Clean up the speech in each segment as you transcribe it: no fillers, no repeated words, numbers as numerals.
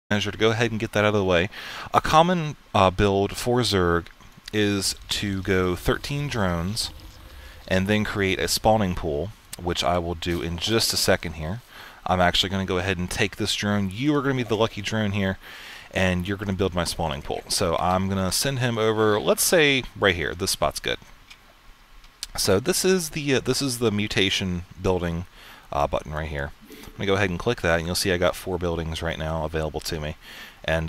measure to go ahead and get that out of the way. A common build for Zerg is to go 13 drones and then create a spawning pool, which I will do in just a second here. I'm actually going to go ahead and take this drone. You are going to be the lucky drone here, and you're going to build my spawning pool. So I'm going to send him over, let's say right here. This spot's good. So this is the mutation building button right here. I'm going to go ahead and click that, and you'll see I got 4 buildings right now available to me. And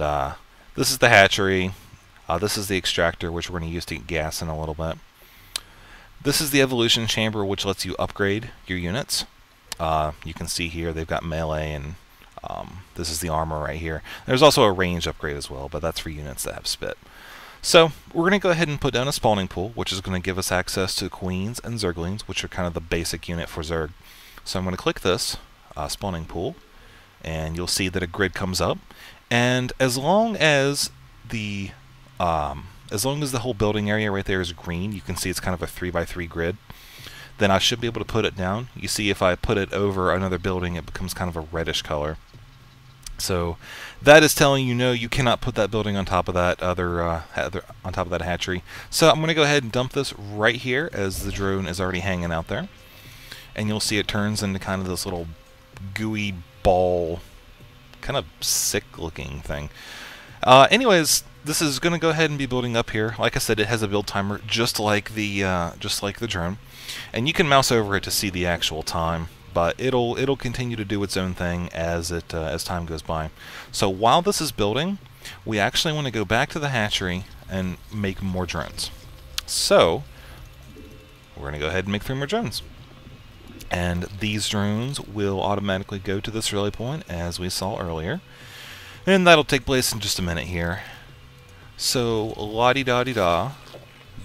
this is the hatchery. This is the extractor, which we're going to use to get gas in a little bit. This is the evolution chamber, which lets you upgrade your units. You can see here they've got melee, and this is the armor right here. There's also a range upgrade as well, but that's for units that have spit. So we're going to go ahead and put down a spawning pool, which is going to give us access to queens and zerglings, which are kind of the basic unit for Zerg. So I'm going to click this spawning pool, and you'll see that a grid comes up. And as long as the whole building area right there is green, you can see it's kind of a 3x3 grid, then I should be able to put it down. You see if I put it over another building, it becomes kind of a reddish color. So that is telling you no, you cannot put that building on top of that on top of that hatchery. So I'm going to go ahead and dump this right here as the drone is already hanging out there. And you'll see it turns into kind of this little gooey ball, kind of sick looking thing. Anyways, this is going to go ahead and be building up here. Like I said, it has a build timer just like the drone, and you can mouse over it to see the actual time. But it'll continue to do its own thing as time goes by. So while this is building, we actually want to go back to the hatchery and make more drones. So we're going to go ahead and make 3 more drones. And these drones will automatically go to this relay point, as we saw earlier. And that'll take place in just a minute here. So, la-di-da-di-da,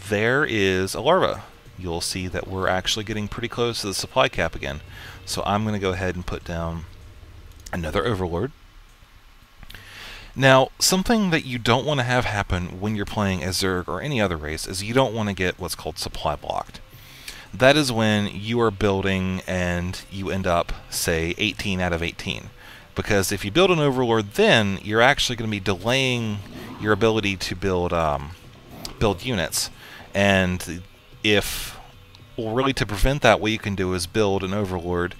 there is a larva. You'll see that we're actually getting pretty close to the supply cap again. So I'm going to go ahead and put down another overlord. Now, something that you don't want to have happen when you're playing as Zerg or any other race is you don't want to get what's called supply blocked. That is when you are building and you end up, say, 18 out of 18. Because if you build an overlord, then you're actually going to be delaying your ability to build units. And really to prevent that, what you can do is build an overlord,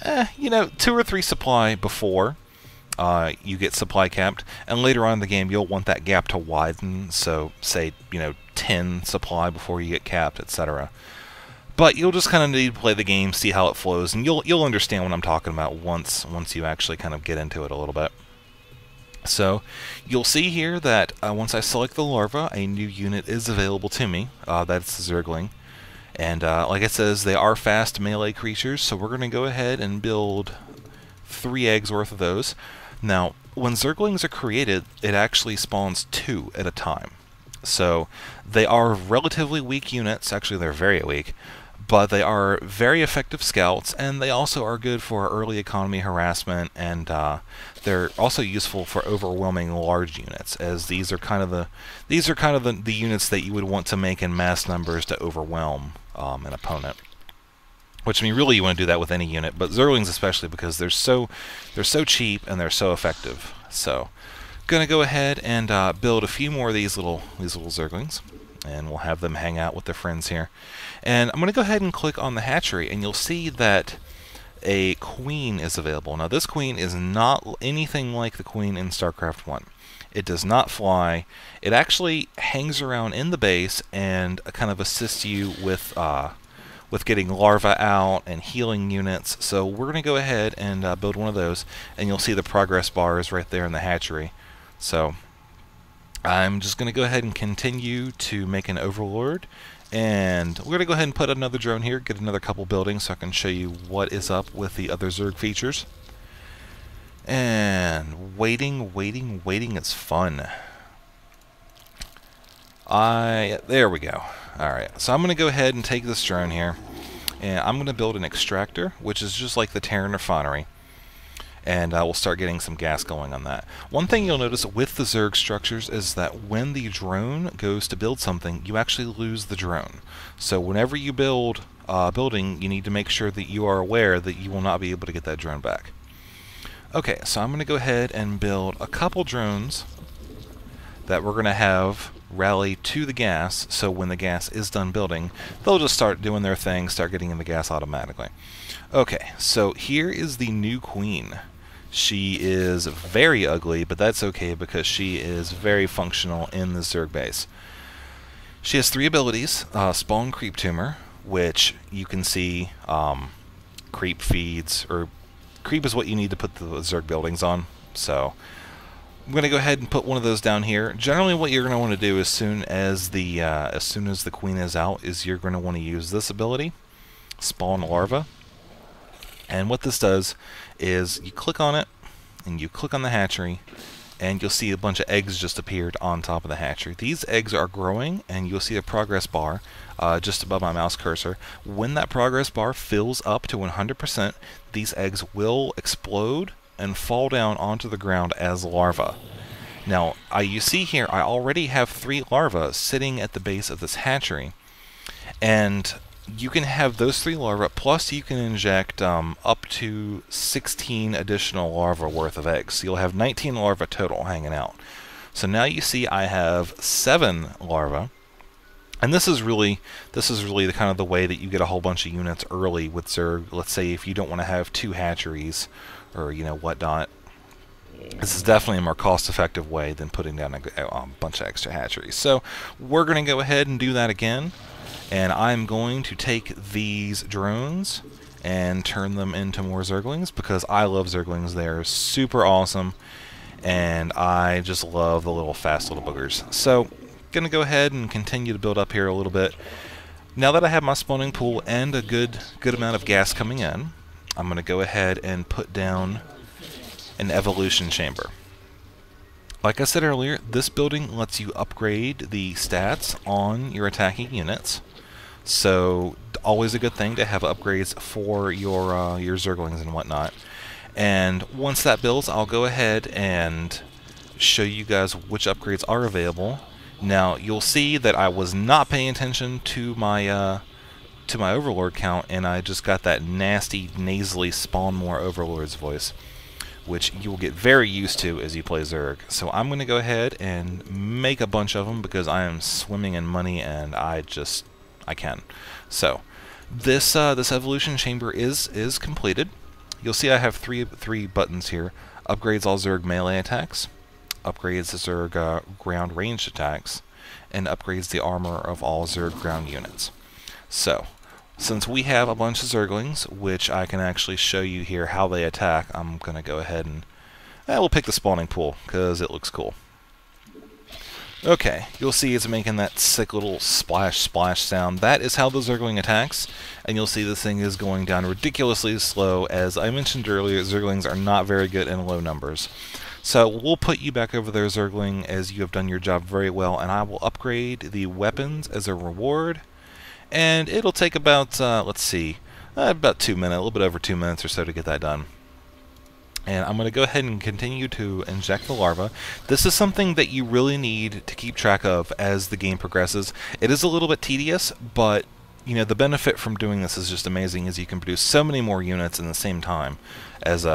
2 or 3 supply before you get supply capped, and later on in the game you'll want that gap to widen. So say 10 supply before you get capped, etc. But you'll just kind of need to play the game, see how it flows, and you'll understand what I'm talking about once you actually kind of get into it a little bit. So you'll see here that once I select the larva, a new unit is available to me. That's the Zergling. And like it says, they are fast melee creatures, so we're going to go ahead and build 3 eggs worth of those. Now, when Zerglings are created, it actually spawns 2 at a time. So they are relatively weak units. Actually, they're very weak. But they are very effective scouts, and they also are good for early economy harassment, and they're also useful for overwhelming large units, as these are kind of the units that you would want to make in mass numbers to overwhelm an opponent. Which, I mean, really you want to do that with any unit, but Zerglings especially, because they're so cheap and they're so effective. So, gonna go ahead and build a few more of these little Zerglings, and we'll have them hang out with their friends here. And I'm going to go ahead and click on the hatchery, and you'll see that a queen is available. Now, this queen is not anything like the queen in Starcraft 1. It does not fly. It actually hangs around in the base and kind of assists you with getting larvae out and healing units. So we're going to go ahead and build one of those, and you'll see the progress bars right there in the hatchery. So I'm just going to go ahead and continue to make an overlord, and we're going to go ahead and put another drone here, get another couple buildings so I can show you what is up with the other Zerg features. And waiting is fun. There we go. Alright, so I'm going to go ahead and take this drone here, and I'm going to build an extractor, which is just like the Terran refinery. And we'll start getting some gas going on that. One thing you'll notice with the Zerg structures is that when the drone goes to build something, you actually lose the drone. So whenever you build a building, you need to make sure that you are aware that you will not be able to get that drone back. Okay, so I'm going to go ahead and build a couple drones that we're going to have rally to the gas, so when the gas is done building, they'll just start doing their thing, start getting in the gas automatically. Okay, so here is the new queen. She is very ugly, but that's okay because she is very functional in the Zerg base. She has 3 abilities: Spawn Creep Tumor, which you can see creep feeds, or creep is what you need to put the Zerg buildings on, so I'm going to go ahead and put one of those down here. Generally what you're going to want to do as soon as the queen is out is you're going to want to use this ability, Spawn Larva. And what this does is you click on it, and you click on the hatchery, and you'll see a bunch of eggs just appeared on top of the hatchery. These eggs are growing, and you'll see a progress bar just above my mouse cursor. When that progress bar fills up to 100%, these eggs will explode and fall down onto the ground as larvae. Now, you see here, I already have 3 larvae sitting at the base of this hatchery, and you can have those 3 larvae, plus you can inject up to 16 additional larvae worth of eggs. So you'll have 19 larvae total hanging out. So now you see I have 7 larvae, and this is really the kind of the way that you get a whole bunch of units early with Zerg. Let's say if you don't want to have 2 hatcheries, or whatnot. This is definitely a more cost-effective way than putting down a bunch of extra hatcheries. So we're going to go ahead and do that again, and I'm going to take these drones and turn them into more Zerglings because I love Zerglings. They're super awesome, and I just love the fast little boogers. So going to go ahead and continue to build up here a little bit. Now that I have my spawning pool and a good amount of gas coming in, I'm going to go ahead and put down an evolution chamber. Like I said earlier, this building lets you upgrade the stats on your attacking units. So always a good thing to have upgrades for your Zerglings and whatnot. And once that builds, I'll go ahead and show you guys which upgrades are available. Now you'll see that I was not paying attention to my Overlord count, and I just got that nasty, nasally Spawn More Overlord's voice, which you will get very used to as you play Zerg. So I'm going to go ahead and make a bunch of them because I am swimming in money, and I can. So this evolution chamber is completed. You'll see I have three buttons here: upgrades all Zerg melee attacks, upgrades the Zerg ground ranged attacks, and upgrades the armor of all Zerg ground units. So since we have a bunch of Zerglings, which I can actually show you here how they attack, I'm going to go ahead and we'll pick the spawning pool because it looks cool. Okay, you'll see it's making that sick little splash sound. That is how the Zergling attacks, and you'll see this thing is going down ridiculously slow. As I mentioned earlier, Zerglings are not very good in low numbers. So we'll put you back over there, Zergling, as you have done your job very well, and I will upgrade the weapons as a reward. And it'll take about, let's see, about 2 minutes, a little bit over 2 minutes or so to get that done. And I'm going to go ahead and continue to inject the larva. This is something that you really need to keep track of as the game progresses. It is a little bit tedious, but the benefit from doing this is just amazing, as you can produce so many more units in the same time as